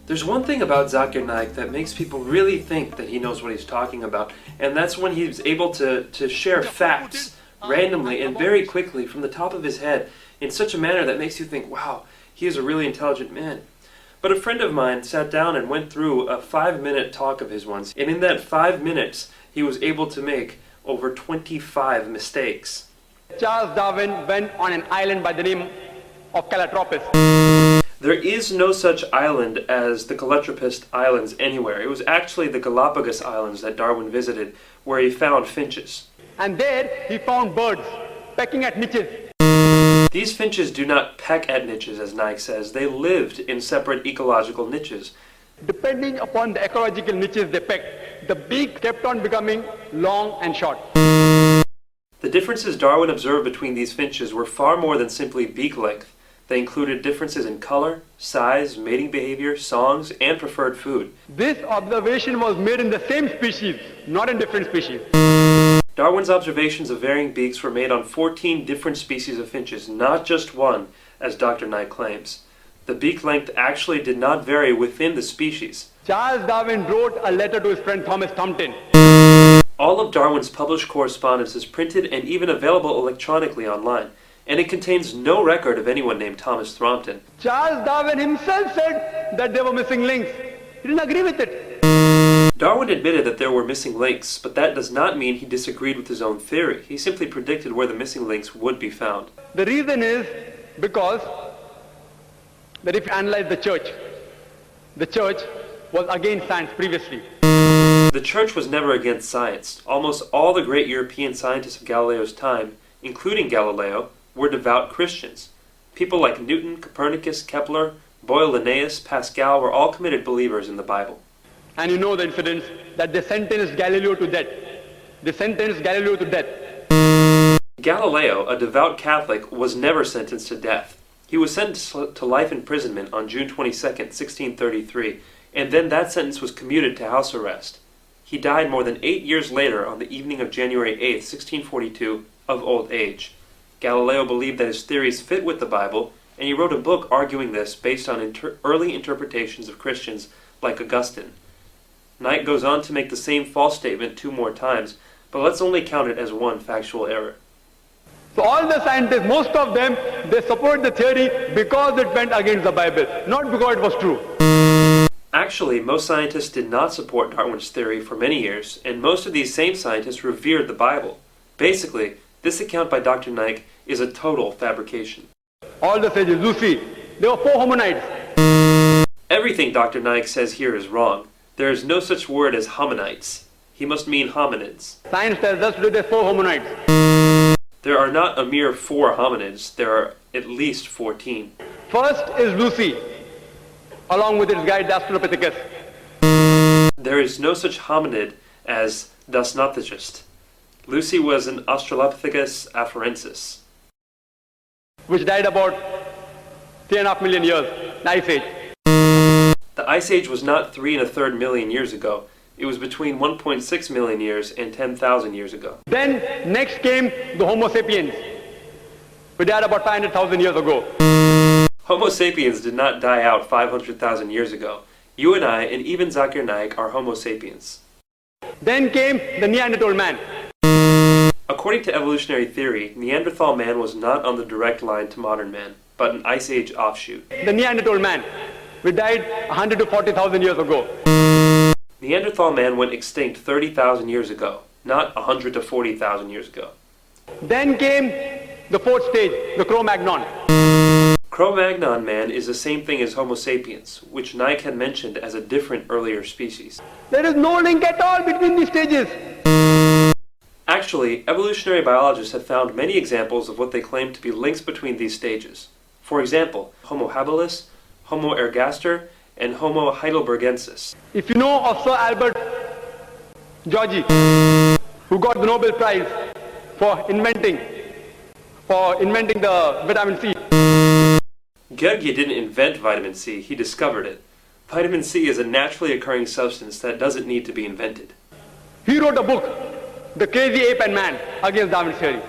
There's one thing about Zakir Naik that makes people really think that he knows what he's talking about, and that's when he's able to share facts randomly and very quickly from the top of his head in such a manner that makes you think, wow, he is a really intelligent man. But a friend of mine sat down and went through a 5-minute talk of his once, and in that 5 minutes, he was able to make over 25 mistakes. Charles Darwin went on an island by the name of Calotropis. There is no such island as the Calotropis Islands anywhere. It was actually the Galapagos Islands that Darwin visited, where he found finches. And there he found birds pecking at niches. These finches do not peck at niches, as Naik says. They lived in separate ecological niches. Depending upon the ecological niches they pecked, the beak kept on becoming long and short. The differences Darwin observed between these finches were far more than simply beak length. They included differences in color, size, mating behavior, songs, and preferred food. This observation was made in the same species, not in different species. Darwin's observations of varying beaks were made on 14 different species of finches, not just one, as Dr. Naik claims. The beak length actually did not vary within the species. Charles Darwin wrote a letter to his friend Thomas Thompson. All of Darwin's published correspondence is printed and even available electronically online, and it contains no record of anyone named Thomas Thompson. Charles Darwin himself said that there were missing links. He didn't agree with it. Darwin admitted that there were missing links, but that does not mean he disagreed with his own theory. He simply predicted where the missing links would be found. The reason is because that if you analyze the church was against science previously. The church was never against science. Almost all the great European scientists of Galileo's time, including Galileo, were devout Christians. People like Newton, Copernicus, Kepler, Boyle, Linnaeus, Pascal were all committed believers in the Bible. And you know the incidents that they sentenced Galileo to death. Galileo, a devout Catholic, was never sentenced to death. He was sentenced to life imprisonment on June 22, 1633, and then that sentence was commuted to house arrest. He died more than 8 years later on the evening of January 8, 1642, of old age. Galileo believed that his theories fit with the Bible, and he wrote a book arguing this based on early interpretations of Christians like Augustine. Naik goes on to make the same false statement 2 more times, but let's only count it as one factual error. So all the scientists, most of them, they support the theory because it went against the Bible, not because it was true. Actually, most scientists did not support Darwin's theory for many years, and most of these same scientists revered the Bible. Basically, this account by Dr. Naik is a total fabrication. All the sages, Lucy, there were 4 hominids. Everything Dr. Naik says here is wrong. There is no such word as hominids. He must mean hominids. Science tells us today there are 4 hominids. There are not a mere 4 hominids. There are at least 14. First is Lucy, along with its guide, the Australopithecus. There is no such hominid as Dasnopithecus. Lucy was an Australopithecus afarensis, which died about 3.5 million years, the Ice Age. The Ice Age was not 3 1/3 million years ago. It was between 1.6 million years and 10,000 years ago. Then next came the Homo sapiens, who died about 500,000 years ago. Homo sapiens did not die out 500,000 years ago. You and I, and even Zakir Naik, are Homo sapiens. Then came the Neanderthal man. According to evolutionary theory, Neanderthal man was not on the direct line to modern man, but an Ice Age offshoot. The Neanderthal man, who died 100 to 40,000 years ago. Neanderthal man went extinct 30,000 years ago, not 100 to 40,000 years ago. Then came the 4th stage, the Cro-Magnon. Cro-Magnon man is the same thing as Homo sapiens, which Naik had mentioned as a different earlier species. There is no link at all between these stages. Actually, evolutionary biologists have found many examples of what they claim to be links between these stages. For example, Homo habilis, Homo ergaster, and Homo heidelbergensis. If you know of Sir Albert Georgi, who got the Nobel Prize for inventing the vitamin C. Georgi didn't invent vitamin C, he discovered it. Vitamin C is a naturally occurring substance that doesn't need to be invented. He wrote a book, The Crazy Ape and Man, against Darwin's theory.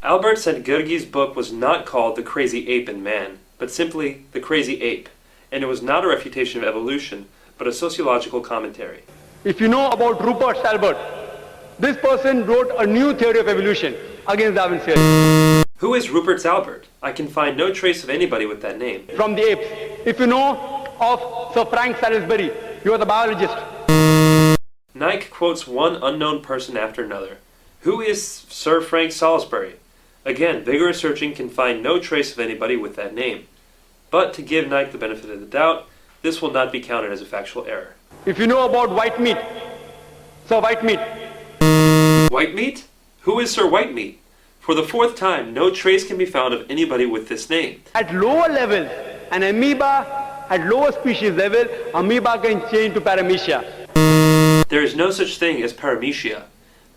Albert said Georgi's book was not called The Crazy Ape and Man, but simply The Crazy Ape, and it was not a refutation of evolution, but a sociological commentary. If you know about Rupert Stalbert, this person wrote a new theory of evolution against Darwin's theory. Who is Rupert Stalbert? I can find no trace of anybody with that name. From the apes. If you know of Sir Frank Salisbury, you are the biologist. Naik quotes one unknown person after another. Who is Sir Frank Salisbury? Again, vigorous searching can find no trace of anybody with that name. But to give Naik the benefit of the doubt, this will not be counted as a factual error. If you know about Whitemeat, Sir Whitemeat. Whitemeat? Who is Sir Whitemeat? For the fourth time, no trace can be found of anybody with this name. At lower levels, an amoeba, at lower species level, amoeba can change to paramecia. There is no such thing as paramecia.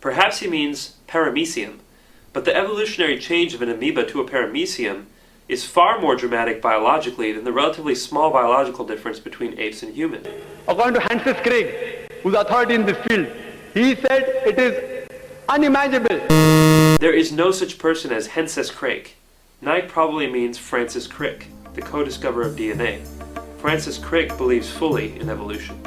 Perhaps he means paramecium, but the evolutionary change of an amoeba to a paramecium is far more dramatic biologically than the relatively small biological difference between apes and humans. According to Francis Crick, who's authority in this field, he said it is unimaginable. There is no such person as Henses Crick. Naik probably means Francis Crick, the co-discoverer of DNA. Francis Crick believes fully in evolution.